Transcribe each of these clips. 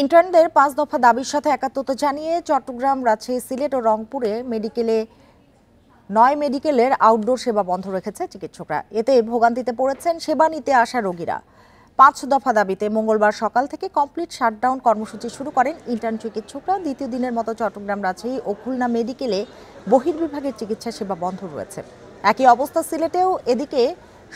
ইন্টার্নদের ৫ দফা দাবির সাথে একাত্মতা জানিয়ে চট্টগ্রাম, রাজশাহী, সিলেট ও রংপুরে মেডিকেলের আউটডোর সেবা বন্ধ রেখেছে চিকিৎসকরা। এতে ভোগান্তিতে পড়েছেন সেবা নিতে আসা রোগীরা। ৫ দফা দাবিতে মঙ্গলবার সকাল থেকে কমপ্লিট শাটডাউন কর্মসূচি শুরু করেন ইন্টার্ন চিকিৎসকরা। দ্বিতীয় দিনের মতো চট্টগ্রাম, রাজশাহী ও খুলনা মেডিকেলে বহির্বিভাগের চিকিৎসা সেবা বন্ধ রয়েছে। একই অবস্থা সিলেটেও। এদিকে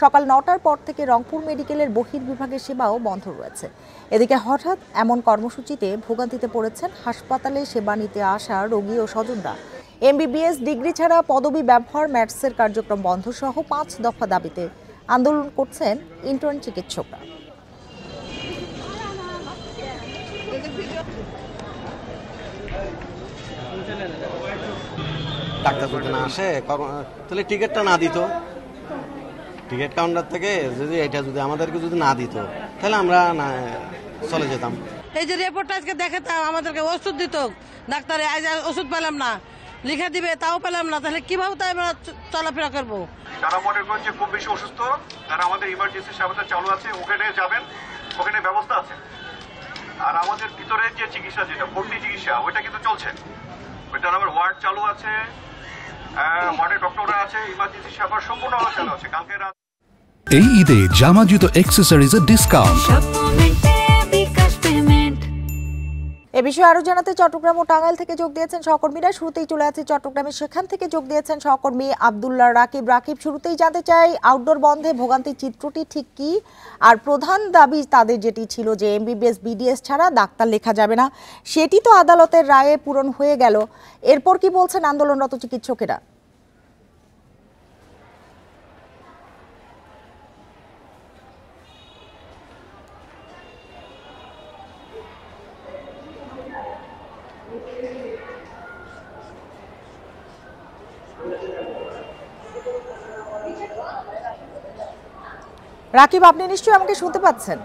সকাল ৯টার পর থেকে রংপুর মেডিকেলের বহির্বিভাগের সেবাও বন্ধ রয়েছে। এদিকে হঠাৎ এমন কর্মসূচিতে ভোগান্তিতে পড়েছেন হাসপাতালে সেবা নিতে আসা রোগী ও স্বজনরা। এমবিবিএস ডিগ্রি ছাড়া পদবি ব্যবহার, ম্যাটসের কার্যক্রম বন্ধ সহ ৫ দফা দাবিতে আন্দোলন করছেন ইন্টার্ন চিকিৎসকরা। ডাক্তার যদি না আসে তাহলে টিকিটটা না দিত, টিকিট কাউন্টার থেকে যদি আমাদেরকে যদি না দিত তাহলে আমরা চলে যেতাম। এই যে রিপোর্টটা আজকে দেখাতাম, আমাদেরকে ওষুধ দিত, ডাক্তারে আজ ওষুধ পেলাম না, লিখে দিবে তাও পেলাম না, তাহলে কিভাবে তাই আমরা চলাফেরা করবো? যারা মনে করেন যে খুব বেশি অসুস্থ, তারা আমাদের ইমার্জেন্সি সেবাটা চালু আছে, ওখানে যাবেন, ওখানে ব্যবস্থা আছে। আর আমাদের ভিতরে যে চিকিৎসা, যেটা ভর্তি চিকিৎসা, ওইটা কিন্তু চলছে। ওইটার আমার ওয়ার্ড চালু আছে, ওয়ার্ডে ডক্টররা আছে, ইমার্জেন্সি সেবা সম্পূর্ণভাবে চালু আছে। কালকে রাত এই ঈদে জামা জুতো অ্যাক্সেসরিজের ডিসকাউন্ট। এ বিষয়ে আরো জানাতে চট্টগ্রাম ও টাঙ্গাইল থেকে যোগ দিয়েছেন সহকর্মীরা। শুরুতেই চলে আছে চট্টগ্রামে, সেখান থেকে যোগ দিয়েছেন সহকর্মী আব্দুল্লাহ রাকিব। শুরুতেই জানতে চাই, আউটডোর বন্ধে ভোগান্তির চিত্রটি ঠিক কি, আর প্রধান দাবি তাদের যেটি ছিল যে এমবিবিএস বিডিএস ছাড়া ডাক্তার লেখা যাবে না, সেটি তো আদালতের রায়ে পূরণ হয়ে গেল। এরপর কি বলছেন আন্দোলনরত চিকিৎসকেরা? রাকিব, আপনি নিশ্চয়ই আমাকে শুনতে পাচ্ছেন?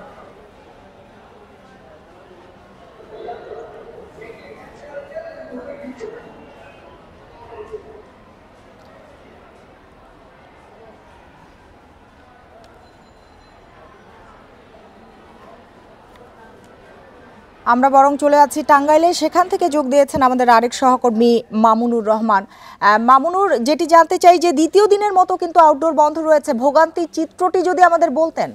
আমরা বরং চলে আছি টাঙ্গাইলে, সেখান থেকে যোগ দিয়েছেন আমাদের আরেক সহকর্মী মামুনুর রহমান। মামুনুর, যেটি জানতে চাই যে দ্বিতীয় দিনের মতো কিন্তু আউটডোর বন্ধ রয়েছে, ভোগান্তির চিত্রটি যদি আমাদের বলতেন।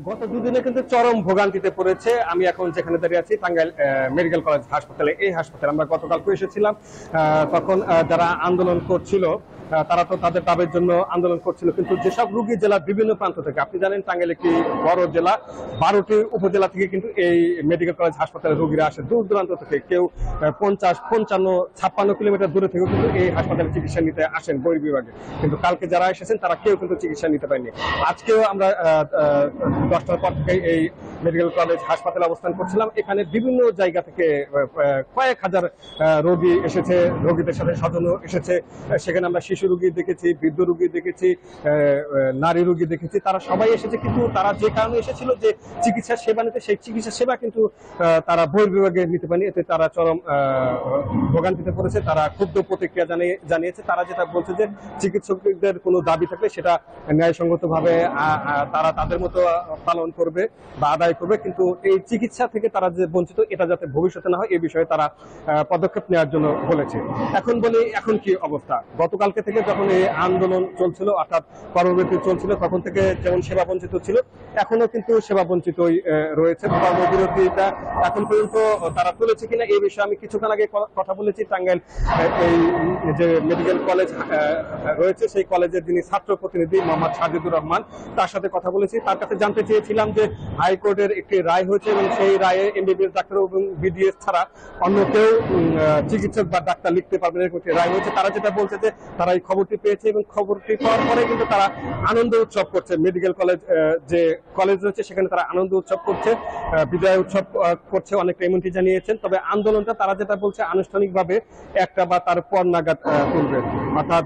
গত দুদিনে কিন্তু চরম ভোগান্তিতে পড়েছে। আমি এখন যেখানে দাঁড়িয়ে আছি টাঙ্গাইল মেডিকেল কলেজ হাসপাতালে। এই হাসপাতালে আমরা গতকালকে এসেছিলাম, তখন যারা আন্দোলন করছিল তারা তো তাদের দাবির জন্য আন্দোলন করছিল, কিন্তু যেসব রোগী জেলার বিভিন্ন প্রান্ত থেকে, আপনি জানেন টাঙ্গাইল একটি বড় জেলা, 12টি উপজেলা থেকে কিন্তু এই মেডিকেল কলেজ হাসপাতালে রোগীরা আসে দূর দূরান্ত থেকে। কেউ 50, 55, 56 কিলোমিটার দূরে থেকেও কিন্তু এই হাসপাতালে চিকিৎসা নিতে আসেন বহির্বিভাগে। কিন্তু কালকে যারা এসেছেন তারা কেউ কিন্তু চিকিৎসা নিতে পারেনি। আজকেও আমরা 10টার পর থেকে এই মেডিকেল কলেজ হাসপাতালে অবস্থান করছিলাম। এখানে বিভিন্ন জায়গা থেকে কয়েক হাজার রোগী এসেছে, রোগীদের সাথে স্বজনও এসেছে। সেখানে আমরা শিশু রোগী দেখেছি, বৃদ্ধ রোগী দেখেছি, নারী রোগী দেখেছি। তারা সবাই এসেছে, কিন্তু তারা যে কারণে এসেছিল যে চিকিৎসা সেবা নিতে, সেই চিকিৎসা সেবা কিন্তু তারা বহির্বিভাগে নিতে পারেনি। এতে তারা চরম ভোগান্তিতে পড়েছে। তারা ক্ষুব্ধ প্রতিক্রিয়া জানিয়েছে। তারা যেটা বলছে যে চিকিৎসকদের কোনো দাবি থাকলে সেটা ন্যায়সঙ্গতভাবে তারা তাদের মতো পালন করবে বা আদায় করবে, কিন্তু এই চিকিৎসা থেকে তারা যে বঞ্চিত, এটা যাতে ভবিষ্যতে না হয় এই বিষয়ে তারা পদক্ষেপ নেওয়ার জন্য বলেছে। এখন কি অবস্থা? গতকালকে থেকে যখন এই আন্দোলন চলছিল, অর্থাৎ কর্মবিরতি চলছিল, তখন থেকে যেমন সেবা বঞ্চিত ছিল, এখনো কিন্তু সেবা বঞ্চিতই রয়েছে। কর্মবিরতিটা এখন পর্যন্ত তারা তুলেছে কিনা এই বিষয়ে আমি কিছুক্ষণ আগে কথা বলেছি। টাঙ্গাইল এই যে মেডিকেল কলেজ রয়েছে, সেই কলেজের যিনি ছাত্র প্রতিনিধি মোহাম্মদ সাজিদুর রহমান, তার সাথে কথা বলেছি। তার কাছে জানতে চেয়েছিলাম যে হাইকোর্টের একটি রায় হয়েছে এবং সেই রায়ে এমবিবিএস ডাক্তার এবং বিডিএস ছাড়া অন্য কেউ চিকিৎসক বা ডাক্তার লিখতে পারবেন, এরকম একটি রায় হয়েছে। তারা যেটা বলছে যে তারা এই খবরটি পেয়েছে এবং খবরটি পাওয়ার পরে কিন্তু তারা আনন্দ উৎসব করছে। মেডিকেল কলেজ যে কলেজ রয়েছে সেখানে তারা আনন্দ উৎসব করছে, বিজয় উৎসব করছে, অনেকটা এমনটি জানিয়েছেন। তবে আন্দোলনটা তারা যেটা বলছে আনুষ্ঠানিকভাবে 1টা বা তার পর নাগাদ তুলবে, অর্থাৎ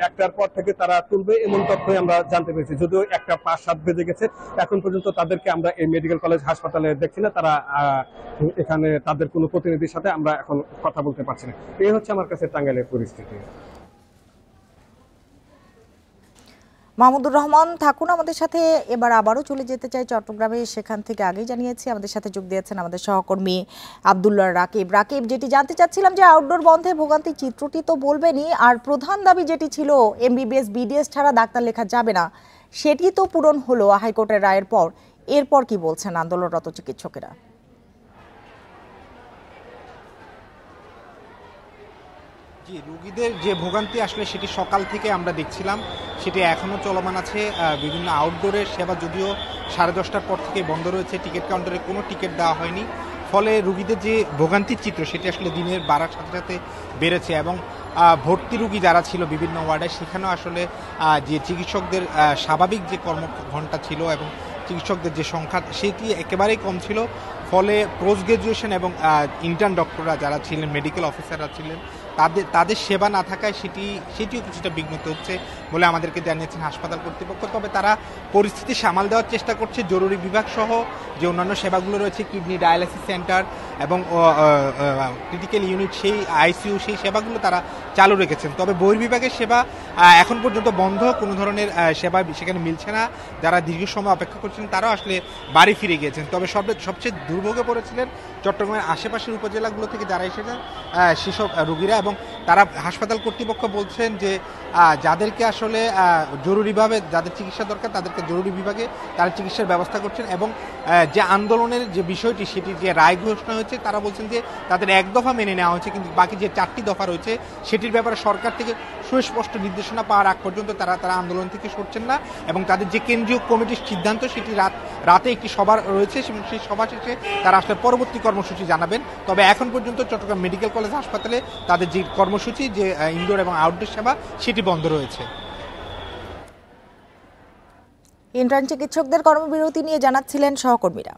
1টার পর থেকে তারা তুলবে, এমন তথ্যই আমরা জানতে পেরেছি। যদিও 1টা 5-7 বেজে গেছে, এখন পর্যন্ত তাদেরকে আমরা এই মেডিকেল কলেজ হাসপাতালে দেখছি না। তারা এখানে তাদের কোনো প্রতিনিধির সাথে আমরা এখন কথা বলতে পারছি না। এই হচ্ছে আমার কাছে টাঙ্গাইলের পরিস্থিতি। মাহমুদুর রহমান থাকুন আমাদের সাথে। এবার আবারও চলে যেতে চাই চট্টগ্রামে, সেখান থেকে আগেই জানিয়েছি আমাদের সাথে যোগ দিয়েছেন আমাদের সহকর্মী আব্দুল্লাহ রাকিব। রাকিব, যেটি জানতে চাচ্ছিলাম যে আউটডোর বন্ধে ভোগান্তির চিত্রটি তো বলবেনই, আর প্রধান দাবি যেটি ছিল এমবিবিএস বিডিএস ছাড়া ডাক্তার লেখা যাবে না, সেটি তো পূরণ হলো হাইকোর্টের রায়ের পর। এরপর কি বলছেন আন্দোলনরত চিকিৎসকেরা? জি, রোগীদের যে ভোগান্তি আসলে সেটি সকাল থেকে আমরা দেখছিলাম, সেটি এখনও চলমান আছে। বিভিন্ন আউটডোরের সেবা যদিও 10:30টার পর থেকে বন্ধ রয়েছে, টিকিট কাউন্টারে কোনো টিকিট দেওয়া হয়নি, ফলে রোগীদের যে ভোগান্তির চিত্র সেটি আসলে দিনের বাড়ার সাথে সাথে বেড়েছে। এবং ভর্তি রোগী যারা ছিল বিভিন্ন ওয়ার্ডে, সেখানেও আসলে যে চিকিৎসকদের স্বাভাবিক যে কর্মঘণ্টা ছিল এবং চিকিৎসকদের যে সংখ্যা সেটি একেবারেই কম ছিল, ফলে পোস্ট গ্রাজুয়েশন এবং ইন্টার্ন ডক্টররা যারা ছিলেন, মেডিকেল অফিসাররা ছিলেন, তাদের সেবা না থাকায় সেটিও কিছুটা বিঘ্নিত হচ্ছে বলে আমাদেরকে জানিয়েছেন হাসপাতাল কর্তৃপক্ষ। তবে তারা পরিস্থিতি সামাল দেওয়ার চেষ্টা করছে। জরুরি বিভাগ সহ যে অন্যান্য সেবাগুলো রয়েছে, কিডনি ডায়ালাইসিস সেন্টার এবং ক্রিটিক্যাল ইউনিট, সেই আইসিইউ, সেই সেবাগুলো তারা চালু রেখেছেন। তবে বহির্বিভাগের সেবা এখন পর্যন্ত বন্ধ, কোনো ধরনের সেবা সেখানে মিলছে না। যারা দীর্ঘ সময় অপেক্ষা করছেন তারাও আসলে বাড়ি ফিরে গিয়েছেন। তবে সবচেয়ে দুর্ভোগে পড়েছিলেন চট্টগ্রামের আশেপাশের উপজেলাগুলো থেকে যারা এসেছেন সেসব রোগীরা। এবং তারা হাসপাতাল কর্তৃপক্ষ বলছেন যে যাদেরকে আসলে জরুরিভাবে যাদের চিকিৎসা দরকার তাদেরকে জরুরি বিভাগে তারা চিকিৎসার ব্যবস্থা করছেন। এবং যে আন্দোলনের যে বিষয়টি, সেটি যে রায় ঘোষণা হয়েছে, তারা বলছেন যে তাদের এক দফা মেনে নেওয়া হয়েছে, কিন্তু বাকি যে 4টি দফা রয়েছে সেটির ব্যাপারে সরকার থেকে সুস্পষ্ট নির্দেশনা পাওয়ার আগ পর্যন্ত তারা আন্দোলন থেকে সরছেন না। এবং তাদের যে কেন্দ্রীয় কমিটির সিদ্ধান্ত, সেটি রাতে একটি সভা রয়েছে এবং সেই সভা শেষে তারা আসলে পরবর্তী কর্মসূচি জানাবেন। তবে এখন পর্যন্ত চট্টগ্রাম মেডিকেল কলেজ হাসপাতালে তাদের যে কর্মসূচি, যে ইনডোর এবং আউটডোর সেবা, সেটি বন্ধ রয়েছে। ইন্টার্ন চিকিৎসকদের কর্মবিরতি নিয়ে জানাচ্ছিলেন সহকর্মীরা।